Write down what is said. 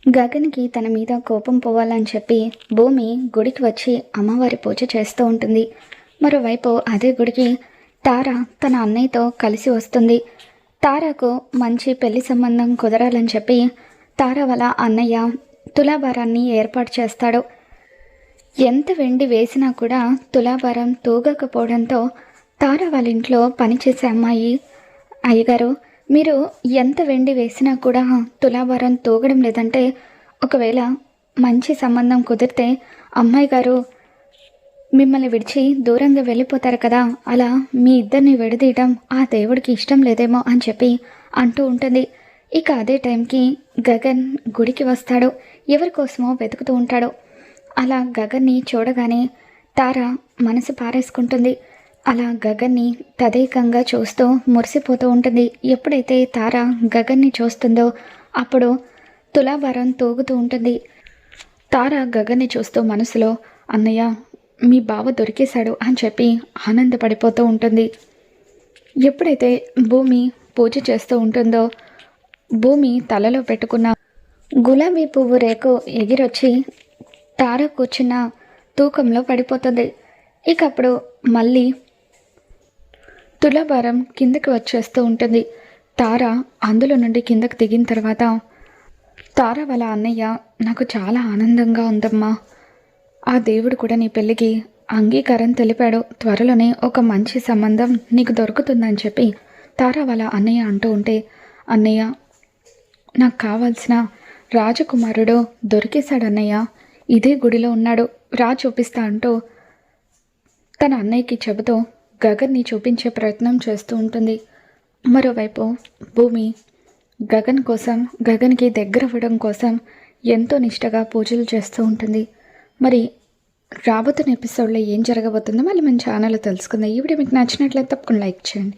గగన్కి తన మీద కోపం పోవాలని చెప్పి భూమి గుడికి వచ్చి అమ్మవారి పూజ చేస్తూ ఉంటుంది. మరోవైపు అదే గుడికి తార తన అన్నయ్యతో కలిసి వస్తుంది. తారకు మంచి పెళ్లి సంబంధం కుదరాలని చెప్పి తార వాళ్ళ అన్నయ్య తులాభారాన్ని ఏర్పాటు చేస్తాడు. ఎంత వెండి వేసినా కూడా తులాభారం తూగకపోవడంతో తార వాళ్ళ ఇంట్లో పనిచేసే అమ్మాయి, అయ్యగారు మీరు ఎంత వెండి వేసినా కూడా తులాభారం తూగడం లేదంటే ఒకవేళ మంచి సంబంధం కుదిరితే అమ్మాయి గారు మిమ్మల్ని విడిచి దూరంగా వెళ్ళిపోతారు కదా, అలా మీ ఇద్దరిని విడదీయడం ఆ దేవుడికి ఇష్టం లేదేమో అని చెప్పి అంటూ ఉంటుంది. ఇక అదే టైంకి గగన్ గుడికి వస్తాడు. ఎవరి కోసమో వెతుకుతూ ఉంటాడు. అలా గగన్ని చూడగానే తార మనసు పారేసుకుంటుంది. అలా గగన్ని తదేకంగా చూస్తూ మురిసిపోతూ ఉంటుంది. ఎప్పుడైతే తార గగన్ని చూస్తుందో అప్పుడు తులాభారం తూగుతూ ఉంటుంది. తార గగన్ని చూస్తూ మనసులో అన్నయ్య మీ బావ దొరికేశాడు అని చెప్పి ఆనందపడిపోతూ ఉంటుంది. ఎప్పుడైతే భూమి పూజ చేస్తూ ఉంటుందో భూమి తలలో పెట్టుకున్న గులాబీ పువ్వు రేకు ఎగిరొచ్చి తార కూర్చున్న తూకంలో పడిపోతుంది. ఇక అప్పుడు మళ్ళీ తులాభారం కిందకి వచ్చేస్తూ ఉంటుంది. తార అందులో నుండి కిందకి దిగిన తర్వాత తార వాళ్ళ అన్నయ్య నాకు చాలా ఆనందంగా ఉందమ్మా, ఆ దేవుడు కూడా నీ పెళ్ళికి అంగీకారం తెలిపాడు, త్వరలోనే ఒక మంచి సంబంధం నీకు దొరుకుతుందని చెప్పి తార వాళ్ళ అన్నయ్య అంటూ ఉంటే, అన్నయ్య నాకు కావాల్సిన రాజకుమారుడు దొరికేశాడు అన్నయ్య, ఇదే గుడిలో ఉన్నాడు, రా చూపిస్తా అంటూ తన అన్నయ్యకి చెబుతూ గగన్ని చూపించే ప్రయత్నం చేస్తూ ఉంటుంది. మరోవైపు భూమి గగన్కి దగ్గర అవ్వడం కోసం ఎంతో నిష్టగా పూజలు చేస్తూ ఉంటుంది. మరి రాబోతున్న ఎపిసోడ్లో ఏం జరగబోతుందో మళ్ళీ మన ఛానల్లో తెలుసుకుందాం. ఈ వీడియో మీకు నచ్చినట్లయితే తప్పకుండా లైక్ చేయండి.